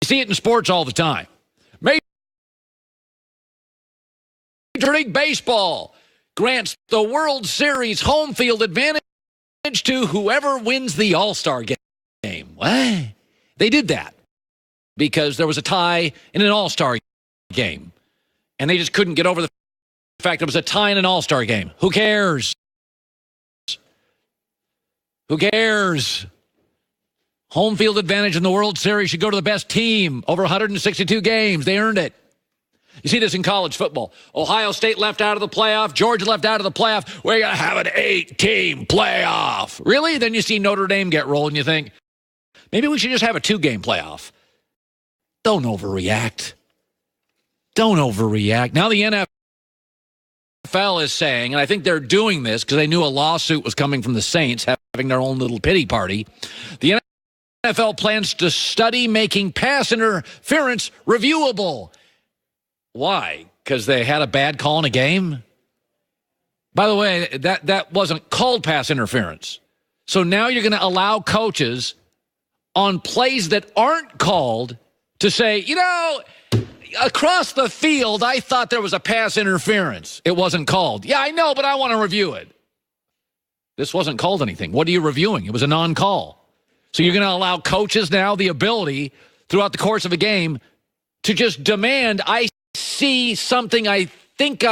see it in sports all the time. Major League Baseball grants the World Series home field advantage to whoever wins the All-Star game. What? They did that because there was a tie in an All-Star game, and they just couldn't get over the fact there was a tie in an All-Star game. Who cares? Who cares? Home field advantage in the World Series should go to the best team. Over 162 games. They earned it. You see this in college football. Ohio State left out of the playoff. Georgia left out of the playoff. We're going to have an 8-team playoff. Really? Then you see Notre Dame get rolled and you think, maybe we should just have a 2-game playoff. Don't overreact. Don't overreact. Now the NFL is saying, and I think they're doing this because they knew a lawsuit was coming from the Saints having their own little pity party. The NFL plans to study making pass interference reviewable. Why? Because they had a bad call in a game? By the way, that wasn't called pass interference. So now you're going to allow coaches on plays that aren't called to say, across the field, I thought there was a pass interference. It wasn't called. Yeah, I know, but I want to review it. This wasn't called anything. What are you reviewing? It was a non-call. So you're going to allow coaches now the ability throughout the course of a game to just demand, I see something I think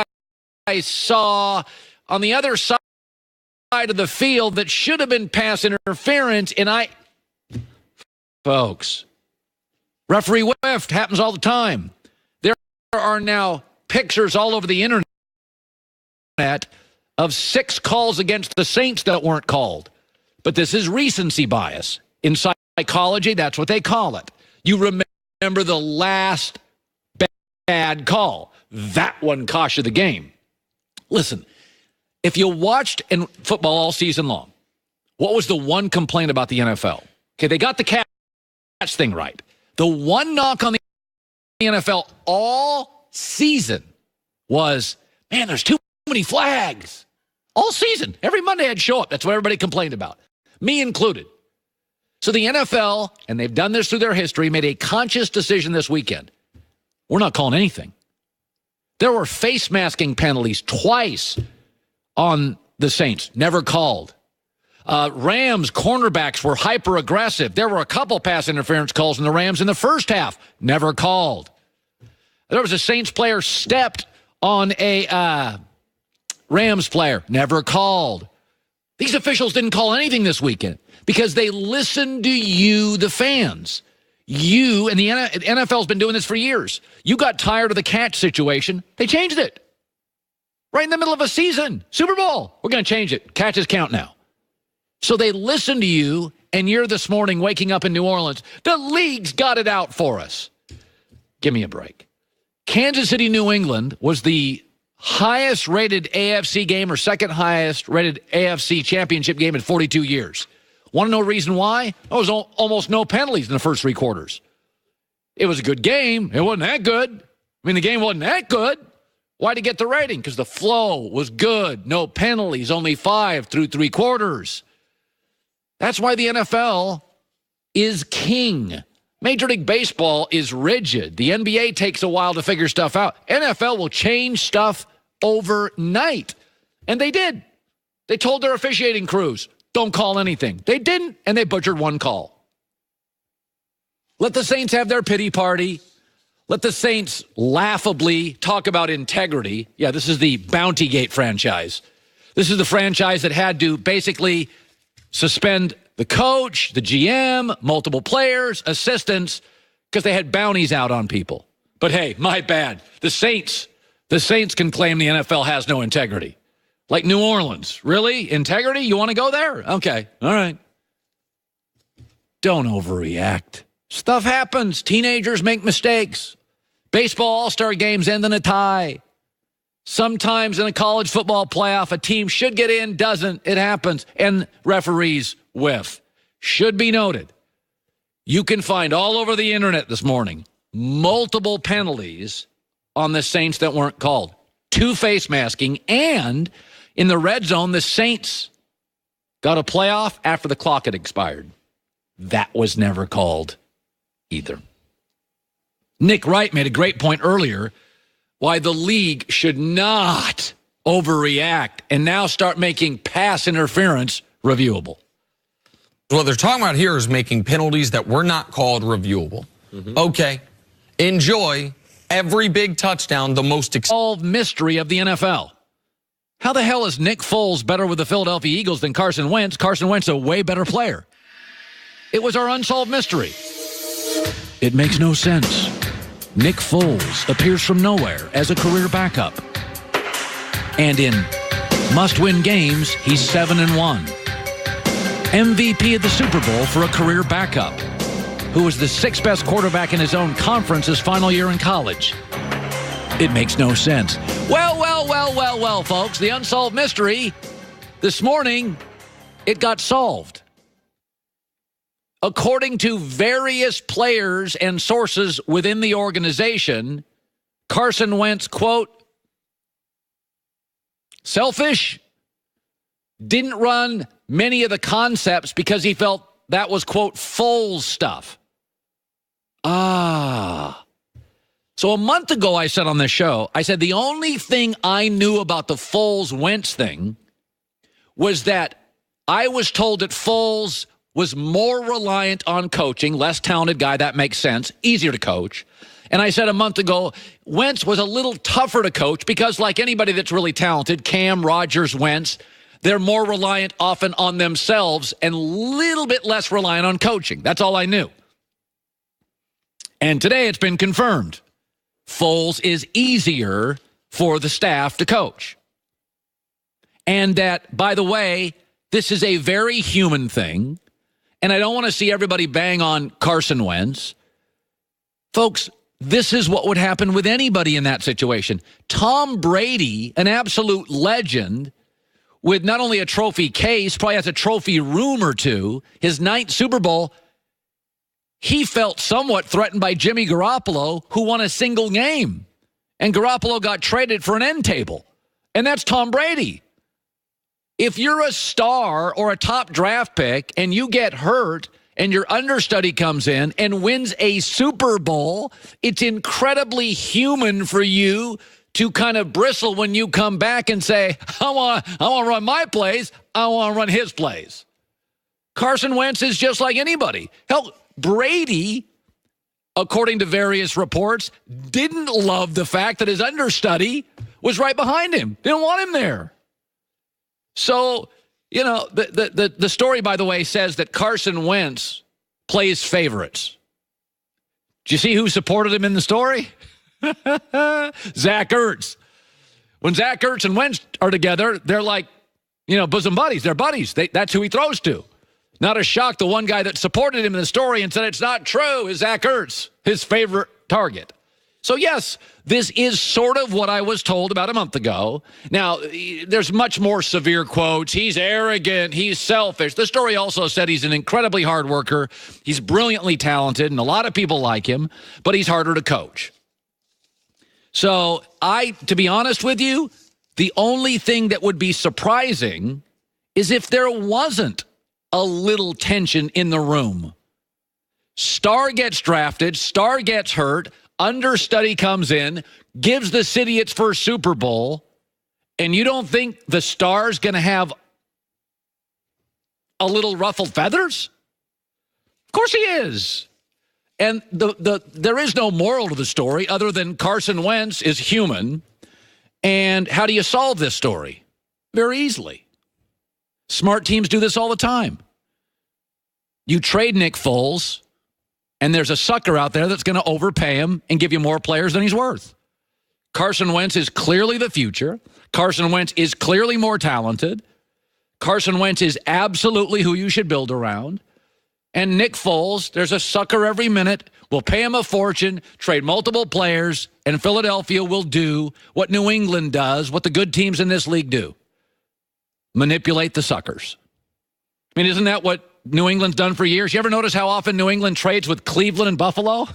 I saw on the other side of the field that should have been pass interference, and folks, referee whiffed, happens all the time. There are now pictures all over the internet of 6 calls against the Saints that weren't called. But this is recency bias. In psychology, that's what they call it. You remember the last bad call. That one cost you the game. Listen, if you watched in football all season long, what was the one complaint about the NFL? Okay, they got the catch thing right. The one knock on the NFL all season was, man, there's too many flags. All season. Every Monday I'd show up. That's what everybody complained about. Me included. So the NFL, and they've done this through their history, made a conscious decision this weekend. We're not calling anything. There were face masking penalties twice on the Saints. Never called. Rams cornerbacks were hyper aggressive. There were a couple pass interference calls in the Rams in the first half. Never called. There was a Saints player stepped on a Rams player. Never called. These officials didn't call anything this weekend because they listened to you, the fans. You, and the NFL's been doing this for years. You got tired of the catch situation. They changed it. Right in the middle of a season. Super Bowl. We're going to change it. Catches count now. So they listened to you, and you're this morning waking up in New Orleans. The league's got it out for us. Give me a break. Kansas City, New England was the highest rated AFC game or second highest rated AFC championship game in 42 years. Want to know the reason why? There was almost no penalties in the first 3 quarters. It was a good game. It wasn't that good. I mean, the game wasn't that good. Why'd it get the rating? Because the flow was good. No penalties, only 5 through 3 quarters. That's why the NFL is king. Major League Baseball is rigid. The NBA takes a while to figure stuff out. NFL will change stuff overnight. And they did. They told their officiating crews, don't call anything. They didn't, and they butchered one call. Let the Saints have their pity party. Let the Saints laughably talk about integrity. Yeah, this is the Bounty Gate franchise. This is the franchise that had to basically suspend the coach, the GM, multiple players, assistants, because they had bounties out on people. But hey, my bad. The Saints can claim the NFL has no integrity. Like New Orleans. Really? Integrity? You want to go there? Okay. All right. Don't overreact. Stuff happens. Teenagers make mistakes. Baseball all-star games end in a tie. Sometimes in a college football playoff, a team should get in, doesn't. It happens. And referees whiff. Should be noted. You can find all over the internet this morning multiple penalties on the Saints that weren't called. 2 face masking, and in the red zone, the Saints got a playoff after the clock had expired. That was never called either. Nick Wright made a great point earlier why the league should not overreact and now start making pass interference reviewable. What they're talking about here is making penalties that were not called reviewable. Okay, enjoy every big touchdown, the most solved mystery of the NFL. How the hell is Nick Foles better with the Philadelphia Eagles than Carson Wentz? Carson Wentz a way better player. It was our unsolved mystery. It makes no sense. Nick Foles appears from nowhere as a career backup. And in must-win games, he's 7-1. MVP of the Super Bowl for a career backup, who was the sixth best quarterback in his own conference his final year in college. It makes no sense. Well, folks, the unsolved mystery, this morning, it got solved. According to various players and sources within the organization, Carson Wentz, quote, selfish, didn't run many of the concepts because he felt that was, quote, Foles stuff. So a month ago I said on this show, I said the only thing I knew about the Foles-Wentz thing was that I was told that Foles was more reliant on coaching, less talented guy, that makes sense, easier to coach. And I said a month ago, Wentz was a little tougher to coach because like anybody that's really talented, Cam, Rodgers, Wentz, they're more reliant often on themselves and a little bit less reliant on coaching. That's all I knew. And today it's been confirmed. Foles is easier for the staff to coach. And that, by the way, this is a very human thing. And I don't want to see everybody bang on Carson Wentz. Folks, this is what would happen with anybody in that situation. Tom Brady, an absolute legend, with not only a trophy case, probably has a trophy room or two, his 9th Super Bowl, he felt somewhat threatened by Jimmy Garoppolo, who won a single game. And Garoppolo got traded for an end table. And that's Tom Brady. If you're a star or a top draft pick and you get hurt and your understudy comes in and wins a Super Bowl, it's incredibly human for you to kind of bristle when you come back and say, I want to run my plays, I want to run his plays. Carson Wentz is just like anybody. Hell, Brady, according to various reports, didn't love the fact that his understudy was right behind him. Didn't want him there. So, you know, the story, by the way, says that Carson Wentz plays favorites. Do you see who supported him in the story? Zach Ertz. When Zach Ertz and Wentz are together, they're like, you know, bosom buddies. They're buddies. That's who he throws to. Not a shock, the one guy that supported him in the story and said it's not true is Zach Ertz, his favorite target. So, yes, this is sort of what I was told about a month ago. Now, there's much more severe quotes. He's arrogant. He's selfish. The story also said he's an incredibly hard worker. He's brilliantly talented, and a lot of people like him, but he's harder to coach. So, to be honest with you, the only thing that would be surprising is if there wasn't a little tension in the room. Star gets drafted, star gets hurt, understudy comes in, gives the city its first Super Bowl, and you don't think the star's going to have a little ruffled feathers? Of course he is. And there is no moral to the story other than Carson Wentz is human. And how do you solve this story? Very easily. Smart teams do this all the time. You trade Nick Foles, and there's a sucker out there that's going to overpay him and give you more players than he's worth. Carson Wentz is clearly the future. Carson Wentz is clearly more talented. Carson Wentz is absolutely who you should build around. And Nick Foles, there's a sucker every minute. We'll pay him a fortune, trade multiple players, and Philadelphia will do what New England does, what the good teams in this league do. Manipulate the suckers. I mean, isn't that what New England's done for years? You ever notice how often New England trades with Cleveland and Buffalo?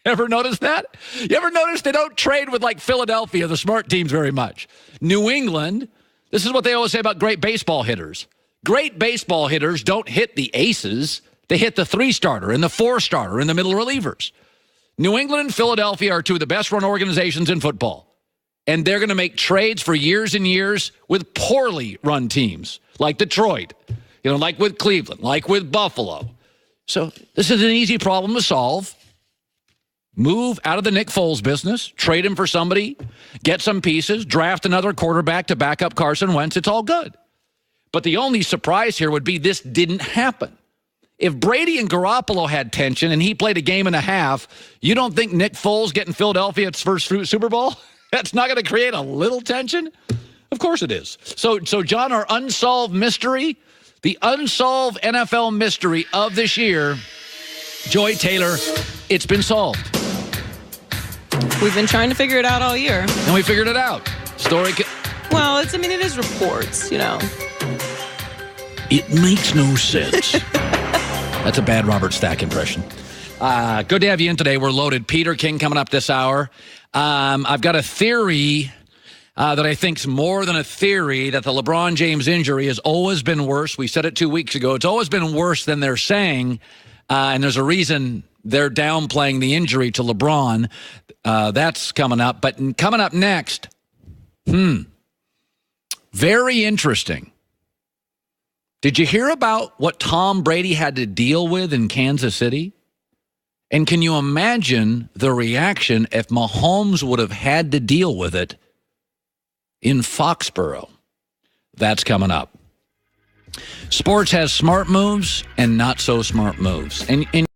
Ever notice that? You ever notice they don't trade with like Philadelphia, the smart teams, very much? New England, this is what they always say about great baseball hitters. Great baseball hitters don't hit the aces. They hit the 3-starter and the 4-starter and the middle relievers. New England and Philadelphia are two of the best-run organizations in football. And they're going to make trades for years and years with poorly run teams, like Detroit, like with Cleveland, like with Buffalo. So this is an easy problem to solve. Move out of the Nick Foles business, trade him for somebody, get some pieces, draft another quarterback to back up Carson Wentz. It's all good. But the only surprise here would be this didn't happen. If Brady and Garoppolo had tension and he played a game and a half, you don't think Nick Foles getting Philadelphia its first Super Bowl? That's not going to create a little tension? Of course it is. So John, our unsolved mystery, the unsolved NFL mystery of this year, Joy Taylor, it's been solved. We've been trying to figure it out all year. And we figured it out. Well, it is reports, It makes no sense. That's a bad Robert Stack impression. Good to have you in today. We're loaded. Peter King coming up this hour. I've got a theory that I think's more than a theory, that the LeBron James injury has always been worse. We said it 2 weeks ago. It's always been worse than they're saying, and there's a reason they're downplaying the injury to LeBron. That's coming up. But coming up next, very interesting. Did you hear about what Tom Brady had to deal with in Kansas City? And can you imagine the reaction if Mahomes would have had to deal with it in Foxborough? That's coming up. Sports has smart moves and not so smart moves. And